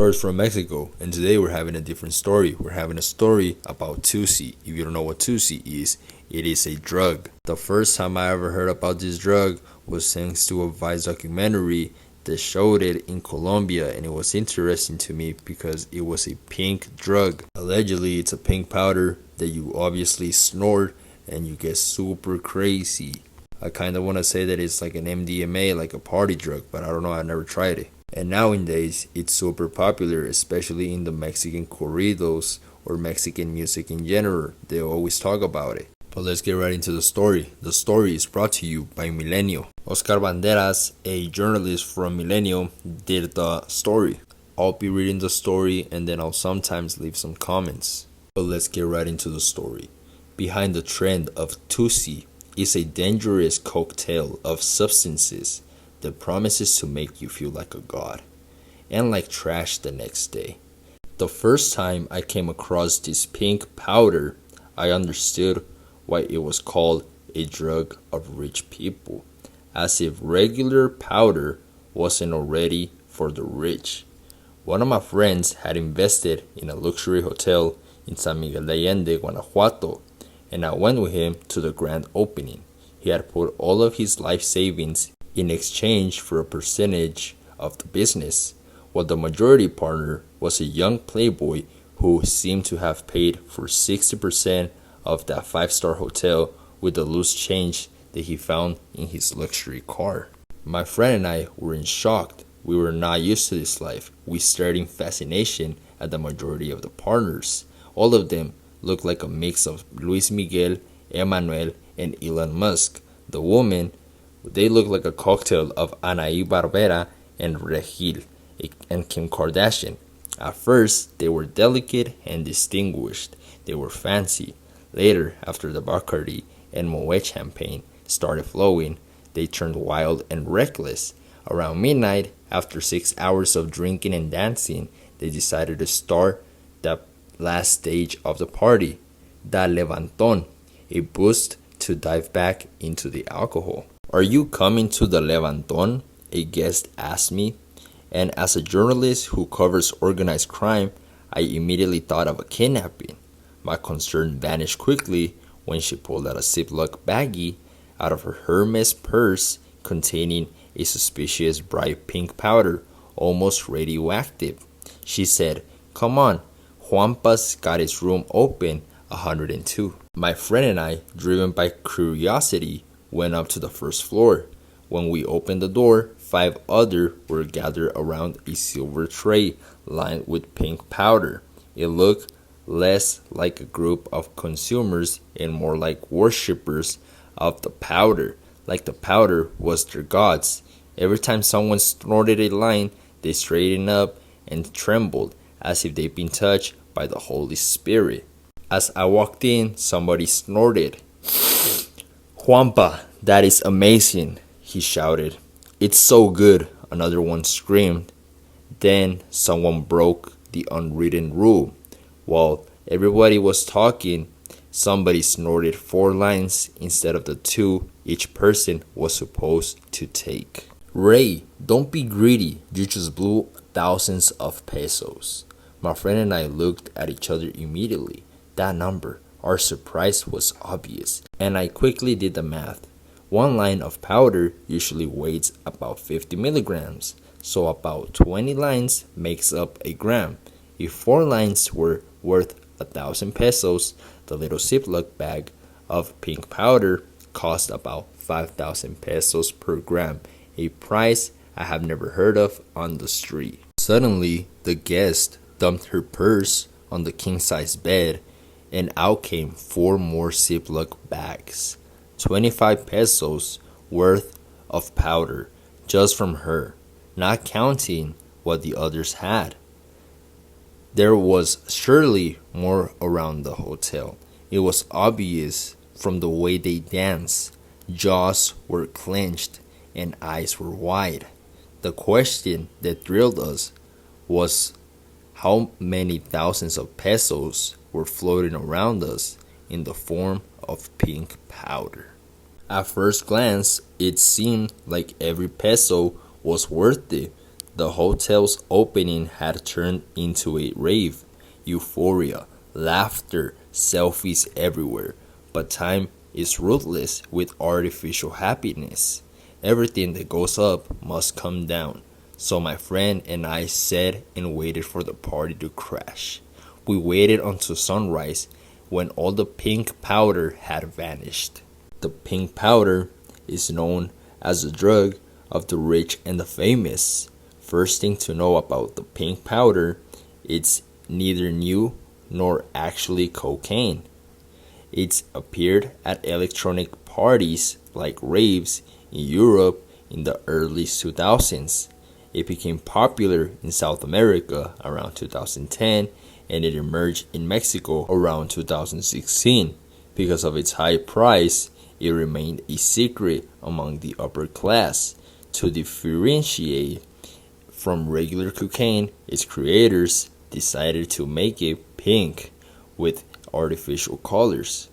Stories from Mexico, and today we're having a different story. We're having a story about Tusi. If you don't know what Tusi is, it is a drug. The first time I ever heard about this drug was thanks to a Vice documentary that showed it in Colombia, and it was interesting to me because it was a pink drug. Allegedly, it's a pink powder that you obviously snort and you get super crazy. I kind of want to say that it's like an MDMA, like a party drug, but I don't know, I never tried it. And nowadays, it's super popular, especially in the Mexican corridos or Mexican music in general. They always talk about it. But let's get right into the story. The story is brought to you by Milenio. Oscar Banderas, a journalist from Milenio, did the story. I'll be reading the story and then I'll sometimes leave some comments. But let's get right into the story. Behind the trend of Tusi is a dangerous cocktail of substances that promises to make you feel like a god and like trash the next day. The first time I came across this pink powder, I understood why it was called a drug of rich people, as if regular powder wasn't already for the rich. One of my friends had invested in a luxury hotel in San Miguel de Allende, Guanajuato, and I went with him to the grand opening. He had put all of his life savings in exchange for a percentage of the business, while the majority partner was a young playboy who seemed to have paid for 60% of that five-star hotel with the loose change that he found in his luxury car. My friend and I were in shock. We were not used to this life. We stared in fascination at the majority of the partners. All of them looked like a mix of Luis Miguel, Emmanuel, and Elon Musk. The women, they looked like a cocktail of Anaí Barbera and Regil and Kim Kardashian. At first, they were delicate and distinguished. They were fancy. Later, after the Bacardi and Moet champagne started flowing, they turned wild and reckless. Around midnight, after 6 hours of drinking and dancing, they decided to start the last stage of the party, Da Levantón, a boost to dive back into the alcohol. "Are you coming to the Levantón?" a guest asked me. And as a journalist who covers organized crime, I immediately thought of a kidnapping. My concern vanished quickly when she pulled out a Ziploc baggie out of her Hermes purse containing a suspicious bright pink powder, almost radioactive. She said, "Come on, Juanpa's got his room open, 102. My friend and I, driven by curiosity, went up to the first floor. When we opened the door, 5 others were gathered around a silver tray lined with pink powder. It looked less like a group of consumers and more like worshippers of the powder, like the powder was their gods. Every time someone snorted a line, they straightened up and trembled as if they'd been touched by the Holy Spirit. As I walked in, somebody snorted. 'Juanpa, that is amazing,' he shouted. 'It's so good,' another one screamed. Then someone broke the unwritten rule. While everybody was talking, somebody snorted 4 lines instead of the 2 each person was supposed to take. 'Ray, don't be greedy. You just blew thousands of pesos.' My friend and I looked at each other immediately. That number, our surprise was obvious, and I quickly did the math. 1 line of powder usually weighs about 50 milligrams, so about 20 lines makes up a gram. If 4 lines were worth 1,000 pesos, the little Ziploc bag of pink powder cost about 5,000 pesos per gram, a price I have never heard of on the street. Suddenly, the guest dumped her purse on the king-size bed, and out came 4 more Ziploc bags. 25 pesos worth of powder just from her, not counting what the others had. There was surely more around the hotel. It was obvious from the way they danced. Jaws were clenched and eyes were wide. The question that thrilled us was how many thousands of pesos were floating around us in the form of pink powder. At first glance, it seemed like every peso was worth it. The hotel's opening had turned into a rave. Euphoria, laughter, selfies everywhere. But time is ruthless with artificial happiness. Everything that goes up must come down. So my friend and I sat and waited for the party to crash. We waited until sunrise when all the pink powder had vanished. The pink powder is known as the drug of the rich and the famous. First thing to know about the pink powder, it's neither new nor actually cocaine. It's appeared at electronic parties like raves in Europe in the early 2000s. It became popular in South America around 2010, and it emerged in Mexico around 2016. Because of its high price, it remained a secret among the upper class. To differentiate from regular cocaine, its creators decided to make it pink with artificial colors.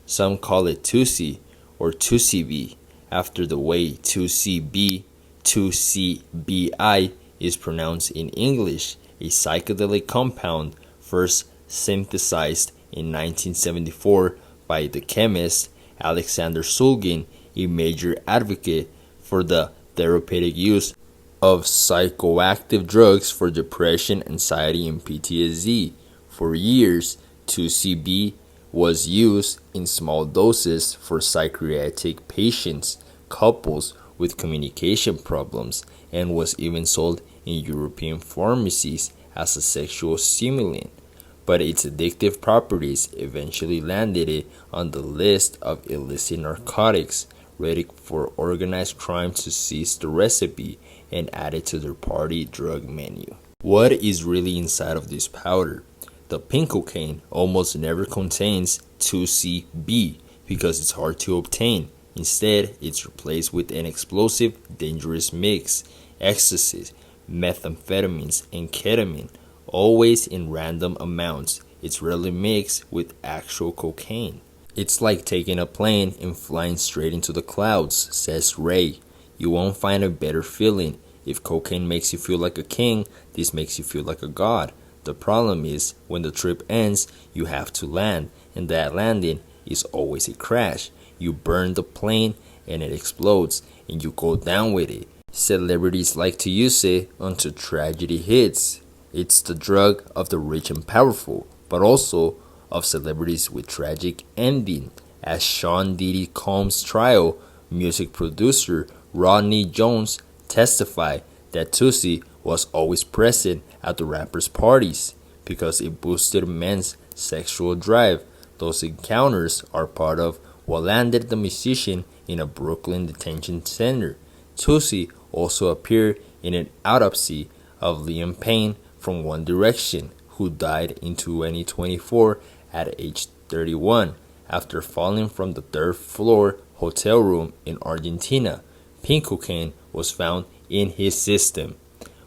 Some call it Tusi or Tusi after the way Tusi 2CBI is pronounced in English, a psychedelic compound first synthesized in 1974 by the chemist Alexander Sulgin, a major advocate for the therapeutic use of psychoactive drugs for depression, anxiety, and PTSD. For years, 2CB was used in small doses for psychiatric patients, couples with communication problems, and was even sold in European pharmacies as a sexual stimulant. But its addictive properties eventually landed it on the list of illicit narcotics, ready for organized crime to seize the recipe and add it to their party drug menu. What is really inside of this powder? The pink cocaine almost never contains 2CB because it's hard to obtain. Instead, it's replaced with an explosive, dangerous mix, ecstasy, methamphetamines, and ketamine, always in random amounts. It's rarely mixed with actual cocaine. It's like taking a plane and flying straight into the clouds, says Ray. You won't find a better feeling. If cocaine makes you feel like a king, this makes you feel like a god. The problem is, when the trip ends, you have to land, and that landing is always a crash. You burn the plane and it explodes, and you go down with it. Celebrities like to use it until tragedy hits. It's the drug of the rich and powerful, but also of celebrities with tragic ending. As Sean Diddy Combs' trial, music producer Rodney Jones testified that Tusi was always present at the rapper's parties because it boosted men's sexual drive. Those encounters are part of what landed the musician in a Brooklyn detention center. Tusi also appeared in an autopsy of Liam Payne from One Direction, who died in 2024 at age 31 after falling from the third floor hotel room in Argentina. Pink cocaine was found in his system.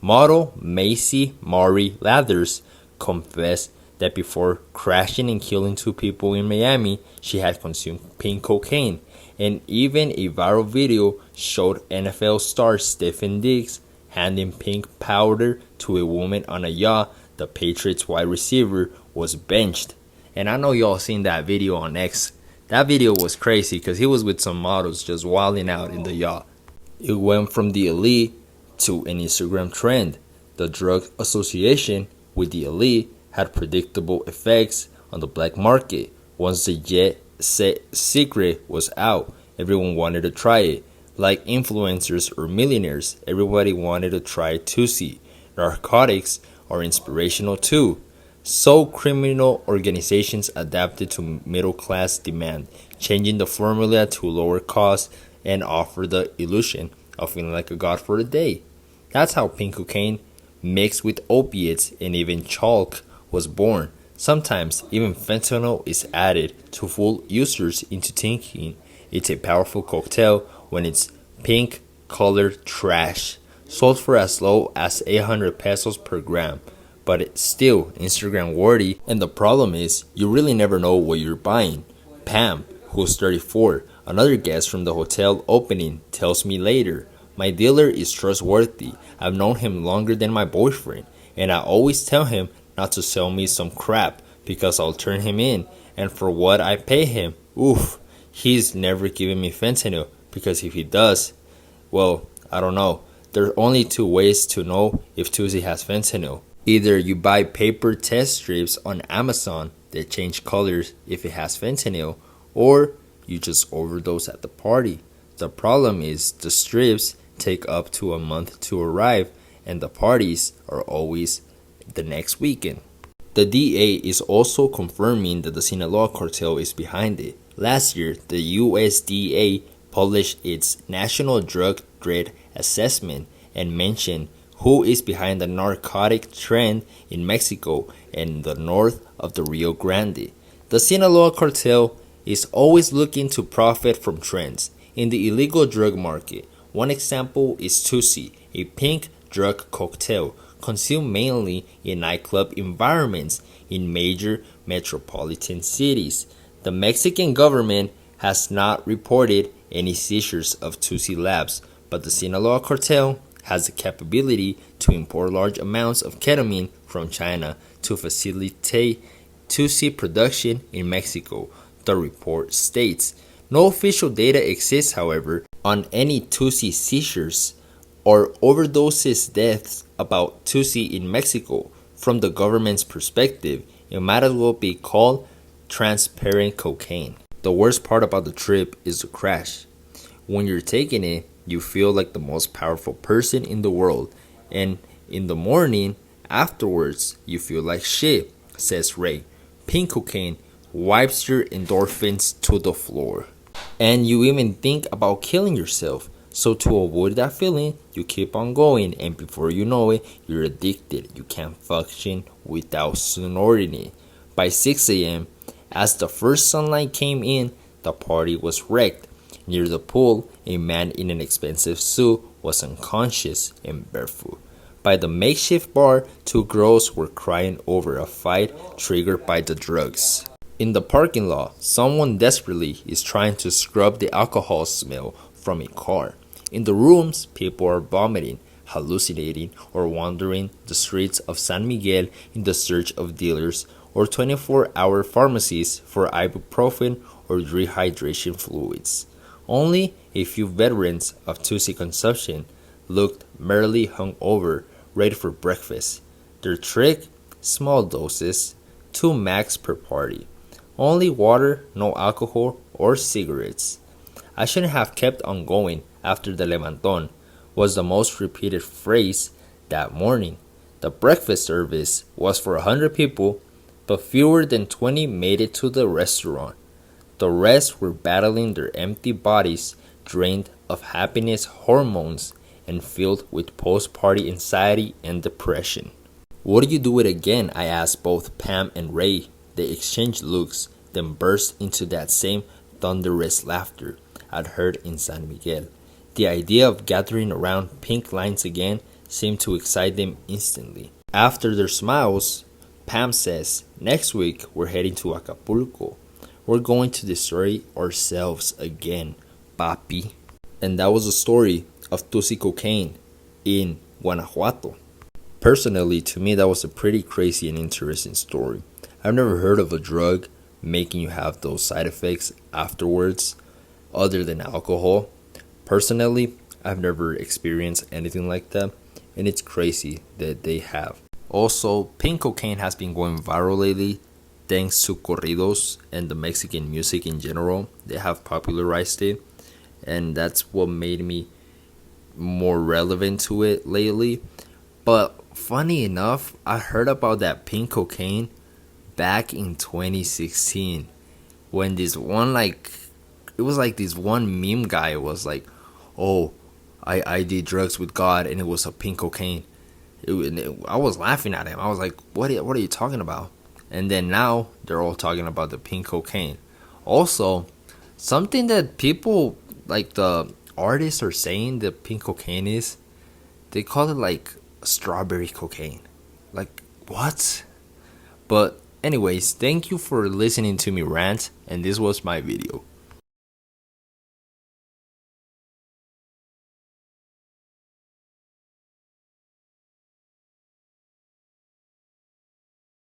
Model Macy Mari Lathers confessed that before crashing and killing 2 people in Miami, she had consumed pink cocaine, and even a viral video showed NFL star Stephen Diggs handing pink powder to a woman on a yacht. The Patriots wide receiver was benched. And I know y'all seen that video on X. That video was crazy because he was with some models just wilding out in the yacht. It went from the elite to an Instagram trend. The drug association with the elite had predictable effects on the black market. Once the jet set secret was out, everyone wanted to try it. Like influencers or millionaires, everybody wanted to try Tusi. Narcotics are inspirational too. So criminal organizations adapted to middle-class demand, changing the formula to lower cost and offer the illusion of feeling like a god for a day. That's how pink cocaine, mixed with opiates and even chalk, was born. Sometimes even fentanyl is added to fool users into thinking it's a powerful cocktail when it's pink colored trash, sold for as low as 800 pesos per gram. But it's still Instagram worthy, and the problem is you really never know what you're buying. Pam, who's 34, another guest from the hotel opening, tells me later, My dealer is trustworthy. I've known him longer than my boyfriend, and I always tell him not to sell me some crap because I'll turn him in, and for what I pay him, oof, he's never given me fentanyl, because if he does, well, I don't know. There are only two ways to know if Tusi has fentanyl. Either you buy paper test strips on Amazon that change colors if it has fentanyl, or you just overdose at the party. The problem is the strips take up to a month to arrive, and the parties are always the next weekend. The DA is also confirming that the Sinaloa cartel is behind it. Last year, the USDA published its National Drug Threat Assessment and mentioned who is behind the narcotic trend in Mexico and the north of the Rio Grande. The Sinaloa cartel is always looking to profit from trends in the illegal drug market. One example is Tusi, a pink drug cocktail consumed mainly in nightclub environments in major metropolitan cities. The Mexican government has not reported any seizures of Tusi labs, but the Sinaloa cartel has the capability to import large amounts of ketamine from China to facilitate Tusi production in Mexico, the report states. No official data exists, however, on any Tusi seizures or overdoses deaths about Tusi in Mexico. From the government's perspective, it might as well be called transparent cocaine. The worst part about the trip is the crash. When you're taking it, you feel like the most powerful person in the world, and in the morning afterwards, you feel like shit, says Ray. Pink cocaine wipes your endorphins to the floor, and you even think about killing yourself. So to avoid that feeling, you keep on going, and before you know it, you're addicted. You can't function without snorting it. By 6 a.m., as the first sunlight came in, the party was wrecked. Near the pool, a man in an expensive suit was unconscious and barefoot. By the makeshift bar, two girls were crying over a fight triggered by the drugs. In the parking lot, someone desperately is trying to scrub the alcohol smell from a car. In the rooms, people are vomiting, hallucinating, or wandering the streets of San Miguel in the search of dealers or 24-hour pharmacies for ibuprofen or rehydration fluids. Only a few veterans of Tusi consumption looked merely hungover, ready for breakfast. Their trick? Small doses, 2 max per party. Only water, no alcohol or cigarettes. I shouldn't have kept on going after the levanton was the most repeated phrase that morning. The breakfast service was for 100 people, but fewer than 20 made it to the restaurant. The rest were battling their empty bodies, drained of happiness hormones and filled with post-party anxiety and depression. Would you do it again? I asked both Pam and Ray. They exchanged looks, then burst into that same thunderous laughter I'd heard in San Miguel. The idea of gathering around pink lines again seemed to excite them instantly. After their smiles, Pam says, "Next week we're heading to Acapulco. We're going to destroy ourselves again, papi." And that was the story of Tusi cocaine in Guanajuato. Personally, to me, that was a pretty crazy and interesting story. I've never heard of a drug making you have those side effects afterwards, other than alcohol. Personally, I've never experienced anything like that, and it's crazy that they have. Also, pink cocaine has been going viral lately thanks to corridos and the Mexican music in general. They have popularized it, and that's what made me more relevant to it lately. But funny enough, I heard about that pink cocaine back in 2016 when this one this one meme guy was like, "Oh, I did drugs with God and it was a pink cocaine." I was laughing at him. I was like, what are you talking about? And then now they're all talking about the pink cocaine. Also, something that people, like the artists, are saying the pink cocaine is, they call it like strawberry cocaine. Like, what? But anyways, thank you for listening to me rant, and this was my video.